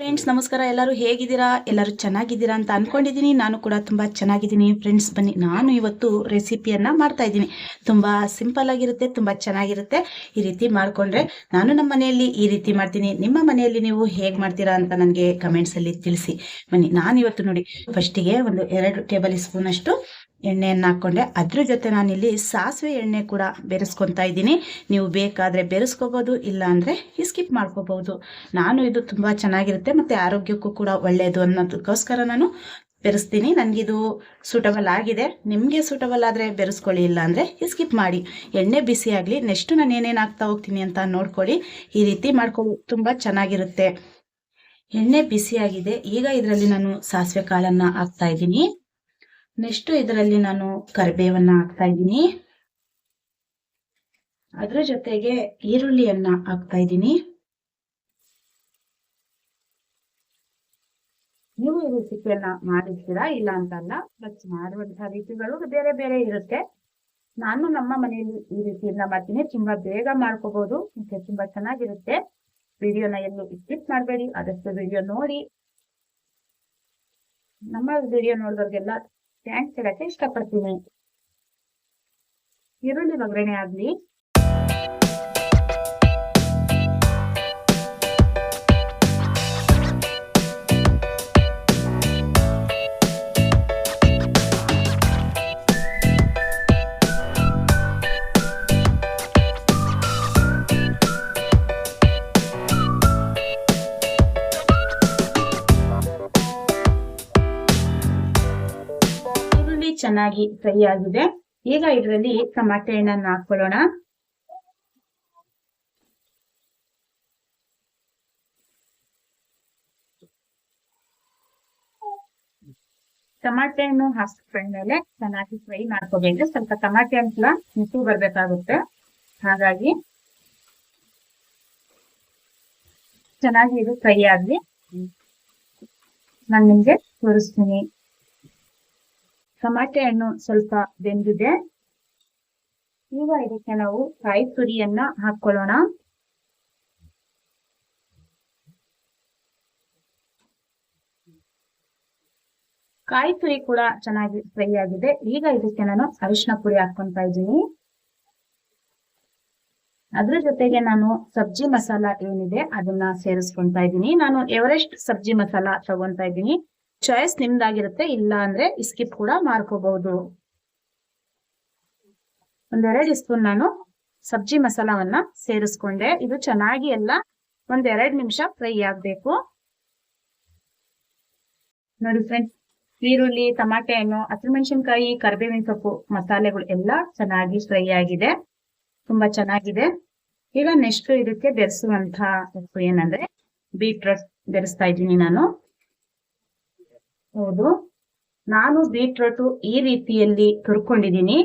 Friends ನಮಸ್ಕಾರ. ಎಲ್ಲರೂ ಹೇಗಿದ್ದೀರಾ? ಎಲ್ಲರೂ ಚೆನ್ನಾಗಿದ್ದೀರಾ ಅಂತ ಅನ್ಕೊಂಡಿದ್ದೀನಿ. ನಾನು ಕೂಡ ತುಂಬ ಚೆನ್ನಾಗಿದ್ದೀನಿ. ಫ್ರೆಂಡ್ಸ್ ಬನ್ನಿ, ನಾನು ಇವತ್ತು ರೆಸಿಪಿಯನ್ನು ಮಾಡ್ತಾ ಇದ್ದೀನಿ. ತುಂಬ ಸಿಂಪಲ್ ಆಗಿರುತ್ತೆ, ತುಂಬ ಚೆನ್ನಾಗಿರುತ್ತೆ. ಈ ರೀತಿ ಮಾಡಿಕೊಂಡ್ರೆ ನಾನು ನಮ್ಮ ಮನೆಯಲ್ಲಿ ಈ ರೀತಿ ಮಾಡ್ತೀನಿ. ನಿಮ್ಮ ಮನೆಯಲ್ಲಿ ನೀವು ಹೇಗೆ ಮಾಡ್ತೀರಾ ಅಂತ ನನಗೆ ಕಮೆಂಟ್ಸಲ್ಲಿ ತಿಳಿಸಿ. ಬನ್ನಿ, ನಾನಿವತ್ತು ನೋಡಿ ಫಸ್ಟಿಗೆ ಒಂದು 2 ಟೇಬಲ್ ಸ್ಪೂನ್ ಅಷ್ಟು ಎಣ್ಣೆಯನ್ನು ಹಾಕ್ಕೊಂಡೆ. ಅದ್ರ ಜೊತೆ ನಾನಿಲ್ಲಿ ಸಾಸಿವೆ ಎಣ್ಣೆ ಕೂಡ ಬೆರೆಸ್ಕೊತಾ ಇದ್ದೀನಿ. ನೀವು ಬೇಕಾದರೆ ಬೆರೆಸ್ಕೋಬೋದು, ಇಲ್ಲ ಅಂದರೆ ಸ್ಕಿಪ್ ಮಾಡ್ಕೋಬೋದು. ನಾನು ಇದು ತುಂಬ ಚೆನ್ನಾಗಿರುತ್ತೆ ಮತ್ತು ಆರೋಗ್ಯಕ್ಕೂ ಕೂಡ ಒಳ್ಳೆಯದು ಅನ್ನೋದಕ್ಕೋಸ್ಕರ ನಾನು ಬೆರೆಸ್ತೀನಿ. ನನಗಿದು ಸೂಟಬಲ್ ಆಗಿದೆ. ನಿಮಗೆ ಸೂಟಬಲ್ ಆದರೆ ಬೆರೆಸ್ಕೊಳ್ಳಿ, ಇಲ್ಲ ಅಂದರೆ ಸ್ಕಿಪ್ ಮಾಡಿ. ಎಣ್ಣೆ ಬಿಸಿ ಆಗಲಿ, ನೆಕ್ಸ್ಟು ನಾನು ಏನೇನು ಹಾಕ್ತಾ ಹೋಗ್ತೀನಿ ಅಂತ ನೋಡ್ಕೊಳ್ಳಿ. ಈ ರೀತಿ ಮಾಡ್ಕೊಳ್ಳಿ, ತುಂಬ ಚೆನ್ನಾಗಿರುತ್ತೆ. ಎಣ್ಣೆ ಬಿಸಿಯಾಗಿದೆ. ಈಗ ಇದರಲ್ಲಿ ನಾನು ಸಾಸಿವೆ ಕಾಳನ್ನು ಹಾಕ್ತಾ ಇದ್ದೀನಿ. ನೆಕ್ಸ್ಟು ಇದರಲ್ಲಿ ನಾನು ಕರಿಬೇವನ್ನು ಹಾಕ್ತಾ ಇದ್ದೀನಿ. ಅದರ ಜೊತೆಗೆ ಈರುಳ್ಳಿಯನ್ನ ಹಾಕ್ತಾ ಇದ್ದೀನಿ. ನೀವು ಈ ರೆಸಿಪಿಯನ್ನ ಮಾಡಿರ್ತೀರಾ, ಇಲ್ಲ ಅಂತಲ್ಲ, ಬಟ್ ಮಾಡುವಂತಹ ರೀತಿಗಳು ಬೇರೆ ಬೇರೆ ಇರುತ್ತೆ. ನಾನು ನಮ್ಮ ಮನೆಯಲ್ಲಿ ಈ ರೀತಿಯಿಂದ ಮಾಡ್ತೀನಿ. ತುಂಬಾ ಬೇಗ ಮಾಡ್ಕೋಬಹುದು ಮತ್ತೆ ತುಂಬಾ ಚೆನ್ನಾಗಿರುತ್ತೆ. ವಿಡಿಯೋನ ಎಲ್ಲೂ ಸ್ಕಿಪ್ ಮಾಡಬೇಡಿ, ಆದಷ್ಟು ವಿಡಿಯೋ ನೋಡಿ. ನಮ್ಮ ವಿಡಿಯೋ ನೋಡಿದವ್ರಿಗೆಲ್ಲ ಥ್ಯಾಂಕ್ಸ್ ಹೇಳಕ್ಕೆ ಇಷ್ಟಪಡ್ತೀನಿ. ಈರುಳ್ಳಿ ಒಗ್ಗರಣೆ ಆಗ್ಲಿ. ಚೆನ್ನಾಗಿ ಫ್ರೈ ಆಗಿದೆ. ಈಗ ಇದರಲ್ಲಿ ಟಮಾಟೆ ಹಣ್ಣನ್ನು ಹಾಕೊಳ್ಳೋಣ. ಟಮಾಟೆ ಹಣ್ಣು ಹಾಕಿದ್ಮೇಲೆ ಚೆನ್ನಾಗಿ ಫ್ರೈ ಮಾಡ್ಕೋಬೇಕು. ಸ್ವಲ್ಪ ಟಮಾಟೆ ಹಣ್ಣು ಮಿಟ್ಟು ಬರ್ಬೇಕಾಗುತ್ತೆ, ಹಾಗಾಗಿ ಚೆನ್ನಾಗಿ ಇದು ಫ್ರೈ ಆಗಿ ನಾನು ನಿಮ್ಗೆ ತೋರಿಸ್ತೀನಿ. ಟಮಾಟೆ ಹಣ್ಣು ಸ್ವಲ್ಪ ಬೆಂದಿದೆ. ಈಗ ಇದಕ್ಕೆ ನಾವು ಕಾಯಿ ತುರಿಯನ್ನ ಹಾಕೊಳ್ಳೋಣ. ಕಾಯಿ ತುರಿ ಕೂಡ ಚೆನ್ನಾಗಿ ಫ್ರೈ ಆಗಿದೆ. ಈಗ ಇದಕ್ಕೆ ನಾನು ಅರಿಶಿನ ಪುಡಿ ಹಾಕೊಂತಾ ಇದ್ದೀನಿ. ಅದ್ರ ಜೊತೆಗೆ ನಾನು ಸಬ್ಜಿ ಮಸಾಲ ಏನಿದೆ ಅದನ್ನ ಸೇರಿಸ್ಕೊಂತಾ ಇದ್ದೀನಿ. ನಾನು ಎವರೆಸ್ಟ್ ಸಬ್ಜಿ ಮಸಾಲ ತಗೊಂತಾ ಇದ್ದೀನಿ. ಚಾಯ್ಸ್ ನಿಮ್ದಾಗಿರುತ್ತೆ, ಇಲ್ಲ ಅಂದ್ರೆ ಸ್ಕಿಪ್ ಕೂಡ ಮಾಡ್ಕೋಬಹುದು. 1-2 ಸ್ಪೂನ್ ನಾನು ಸಬ್ಜಿ ಮಸಾಲವನ್ನ ಸೇರಿಸ್ಕೊಂಡೆ. ಇದು ಚೆನ್ನಾಗಿ ಎಲ್ಲ 1-2 ನಿಮಿಷ ಫ್ರೈ ಆಗ್ಬೇಕು. ನೋಡಿ ಫ್ರೆಂಡ್ಸ್, ಈರುಳ್ಳಿ, ಟಮಾಟೆ ಹಣ್ಣು, ಹಸಿಮೆಣಸಿನಕಾಯಿ, ಕರಿಬೇವಿನ ಸೊಪ್ಪು, ಮಸಾಲೆಗಳು ಎಲ್ಲ ಚೆನ್ನಾಗಿ ಫ್ರೈ ಆಗಿದೆ. ತುಂಬಾ ಚೆನ್ನಾಗಿದೆ. ಈಗ ನೆಕ್ಸ್ಟ್ ಇದಕ್ಕೆ ಬೆರೆಸುವಂತಹ ಸೊಪ್ಪು ಏನಂದ್ರೆ ಬೀಟ್ರೂಟ್ ಬೆರೆಸ್ತಾ ಇದ್ದೀನಿ ನಾನು. ಹೌದು, ನಾನು ಬೀಟ್ರೂಟ್ ಈ ರೀತಿಯಲ್ಲಿ ತುರ್ಕೊಂಡಿದ್ದೀನಿ.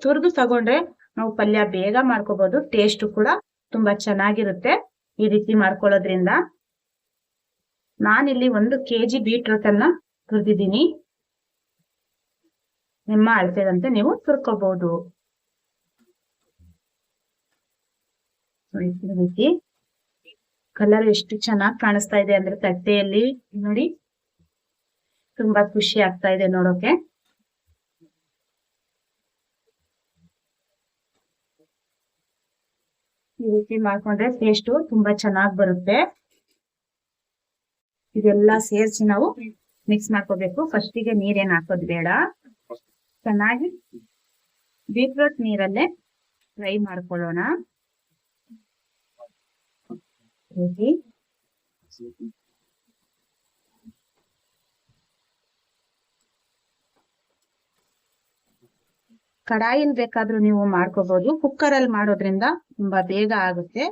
ತುರ್ದು ತಗೊಂಡ್ರೆ ನಾವು ಪಲ್ಯ ಬೇಗ ಮಾಡ್ಕೋಬಹುದು. ಟೇಸ್ಟ್ ಕೂಡ ತುಂಬಾ ಚೆನ್ನಾಗಿರುತ್ತೆ ಈ ರೀತಿ ಮಾಡ್ಕೊಳ್ಳೋದ್ರಿಂದ. ನಾನಿಲ್ಲಿ 1 kg ಬೀಟ್ರೂಟ್ ಅನ್ನ ತುರ್ದಿದ್ದೀನಿ. ನಿಮ್ಮ ಅಳತೆದಂತೆ ನೀವು ತುರ್ಕೋಬಹುದು. ರೀತಿ ಕಲರ್ ಎಷ್ಟು ಚೆನ್ನಾಗಿ ಕಾಣಿಸ್ತಾ ಇದೆ ಅಂದ್ರೆ ತಟ್ಟೆಯಲ್ಲಿ ನೋಡಿ, ತುಂಬಾ ಖುಷಿ ಆಗ್ತಾ ಇದೆ ನೋಡೋಕೆ. ಈ ರೀತಿ ಮಾಡ್ಕೊಂಡ್ರೆ ಟೇಸ್ಟ್ ತುಂಬಾ ಚೆನ್ನಾಗಿ ಬರುತ್ತೆ. ಇದೆಲ್ಲ ಸೇರಿಸಿ ನಾವು ಮಿಕ್ಸ್ ಮಾಡ್ಕೋಬೇಕು. ಫಸ್ಟಿಗೆ ನೀರೇನ್ ಹಾಕೋದು ಬೇಡ, ಚೆನ್ನಾಗಿ ಬೀಟ್ರೂಟ್ ನೀರಲ್ಲೇ ಫ್ರೈ ಮಾಡ್ಕೊಳ್ಳೋಣ. ಕಡಾಯಿಲ್ ಬೇಕಾದ್ರೂ ನೀವು ಮಾಡ್ಕೋಬಹುದು. ಕುಕ್ಕರ್ ಅಲ್ಲಿ ಮಾಡೋದ್ರಿಂದ ತುಂಬಾ ಬೇಗ ಆಗುತ್ತೆ.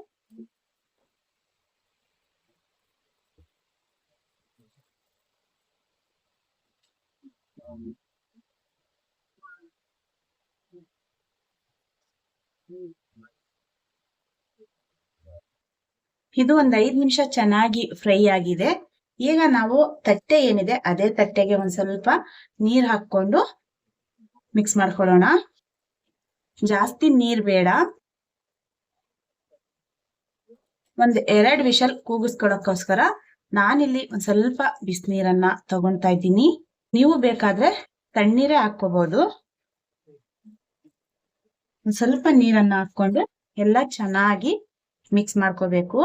ಇದು 1-5 ನಿಮಿಷ ಚೆನ್ನಾಗಿ ಫ್ರೈ ಆಗಿದೆ. ಈಗ ನಾವು ತಟ್ಟೆ ಏನಿದೆ ಅದೇ ತಟ್ಟೆಗೆ ಒಂದ್ ಸ್ವಲ್ಪ ನೀರ್ ಹಾಕೊಂಡು ಮಿಕ್ಸ್ ಮಾಡ್ಕೊಳ್ಳೋಣ. ಜಾಸ್ತಿ ನೀರ್ ಬೇಡ, 1-2 ವಿಷಲ್ ಕೂಗಿಸ್ಕೊಳಕ್ಕೋಸ್ಕರ ನಾನಿಲ್ಲಿ ಒಂದ್ ಸ್ವಲ್ಪ ಬಿಸಿನೀರನ್ನ ತಗೊಳ್ತಾ ಇದ್ದೀನಿ. ನೀವು ಬೇಕಾದ್ರೆ ತಣ್ಣೀರೇ ಹಾಕೋಬಹುದು. ಒಂದ್ ಸ್ವಲ್ಪ ನೀರನ್ನ ಹಾಕೊಂಡು ಎಲ್ಲ ಚೆನ್ನಾಗಿ ಮಿಕ್ಸ್ ಮಾಡ್ಕೋಬೇಕು.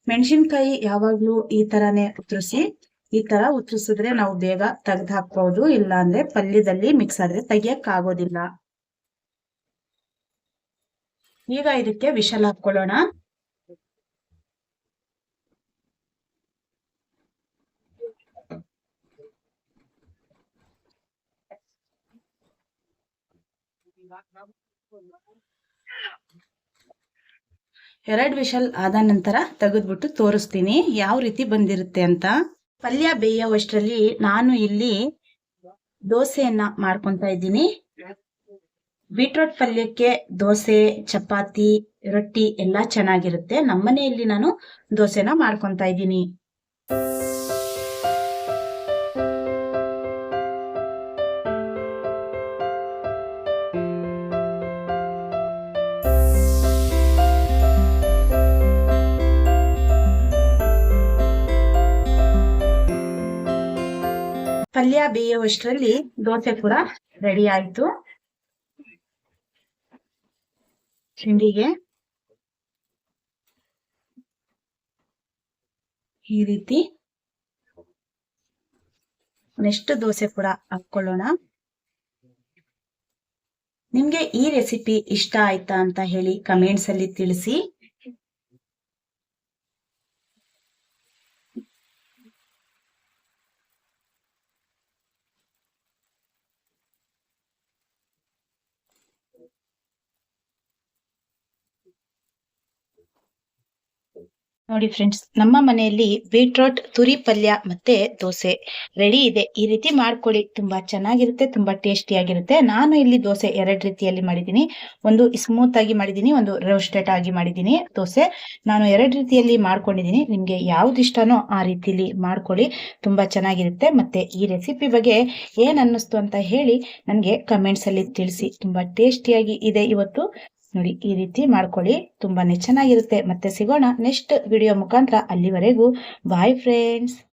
ಮೆಣಸಿನ್ಕಾಯಿ ಯಾವಾಗ್ಲೂ ಈ ತರಾನೇ ಉತ್ತರಿಸಿ. ಈ ತರ ಉತ್ತರಿಸಿದ್ರೆ ನಾವು ಬೇಗ ತೆಗ್ದು ಹಾಕ್ಬಹುದು, ಇಲ್ಲ ಅಂದ್ರೆ ಪಲ್ಯದಲ್ಲಿ ಮಿಕ್ಸ್ ಆದ್ರೆ ತೆಗಿಯಕ್ ಆಗೋದಿಲ್ಲ. ಈಗ ಇದಕ್ಕೆ ವಿಷಲ್ ಹಾಕೊಳ್ಳೋಣ. ಎರಡು ವಿಷಲ್ ಆದ ನಂತರ ತೆಗೆದ್ಬಿಟ್ಟು ತೋರಿಸ್ತೀನಿ ಯಾವ ರೀತಿ ಬಂದಿರುತ್ತೆ ಅಂತ. ಪಲ್ಯ ಬೇಯೋವಷ್ಟರಲ್ಲಿ ನಾನು ಇಲ್ಲಿ ದೋಸೆಯನ್ನ ಮಾಡ್ಕೊಂತ ಇದ್ದೀನಿ. ಬೀಟ್ರೋಟ್ ಪಲ್ಯಕ್ಕೆ ದೋಸೆ, ಚಪಾತಿ, ರೊಟ್ಟಿ ಎಲ್ಲ ಚೆನ್ನಾಗಿರುತ್ತೆ. ನಮ್ಮನೆಯಲ್ಲಿ ನಾನು ದೋಸೆನ ಮಾಡ್ಕೊಂತ ಇದ್ದೀನಿ. ಪಲ್ಯ ಬೇಯುವಷ್ಟರಲ್ಲಿ ದೋಸೆ ಕೂಡ ರೆಡಿ ಆಯ್ತು. ತಿಂಡಿಗೆ ಈ ರೀತಿ ನೆಕ್ಸ್ಟ್ ದೋಸೆ ಕೂಡ ಹಾಕೊಳ್ಳೋಣ. ನಿಮ್ಗೆ ಈ ರೆಸಿಪಿ ಇಷ್ಟ ಆಯ್ತಾ ಅಂತ ಹೇಳಿ ಕಮೆಂಟ್ಸ್ ಅಲ್ಲಿ ತಿಳಿಸಿ. ನೋಡಿ ಫ್ರೆಂಡ್ಸ್, ನಮ್ಮ ಮನೆಯಲ್ಲಿ ಬೀಟ್ರೋಟ್ ತುರಿ ಪಲ್ಯ ಮತ್ತೆ ದೋಸೆ ರೆಡಿ ಇದೆ. ಈ ರೀತಿ ಮಾಡ್ಕೊಳ್ಳಿ, ತುಂಬಾ ಚೆನ್ನಾಗಿರುತ್ತೆ, ತುಂಬಾ ಟೇಸ್ಟಿಯಾಗಿರುತ್ತೆ. ನಾನು ಇಲ್ಲಿ ದೋಸೆ ಎರಡು ರೀತಿಯಲ್ಲಿ ಮಾಡಿದ್ದೀನಿ. ಒಂದು ಸ್ಮೂತ್ ಆಗಿ ಮಾಡಿದ್ದೀನಿ, ಒಂದು ರೋಸ್ಟೆಡ್ ಆಗಿ ಮಾಡಿದ್ದೀನಿ ದೋಸೆ. ನಾನು ಎರಡು ರೀತಿಯಲ್ಲಿ ಮಾಡ್ಕೊಂಡಿದ್ದೀನಿ. ನಿಮ್ಗೆ ಯಾವ್ದು ಇಷ್ಟನೋ ಆ ರೀತಿಲಿ ಮಾಡ್ಕೊಳ್ಳಿ, ತುಂಬಾ ಚೆನ್ನಾಗಿರುತ್ತೆ. ಮತ್ತೆ ಈ ರೆಸಿಪಿ ಬಗ್ಗೆ ಏನ್ ಅನ್ನಿಸ್ತು ಅಂತ ಹೇಳಿ ನನಗೆ ಕಮೆಂಟ್ಸ್ ಅಲ್ಲಿ ತಿಳಿಸಿ. ತುಂಬಾ ಟೇಸ್ಟಿಯಾಗಿ ಇದೆ ಇವತ್ತು. ನೋಡಿ, ಈ ರೀತಿ ಮಾಡ್ಕೊಳ್ಳಿ, ತುಂಬಾನೇ ಚೆನ್ನಾಗಿರುತ್ತೆ. ಮತ್ತೆ ಸಿಗೋಣ ನೆಕ್ಸ್ಟ್ ವಿಡಿಯೋ ಮುಖಾಂತರ. ಅಲ್ಲಿವರೆಗೂ ಬಾಯ್ ಫ್ರೆಂಡ್ಸ್.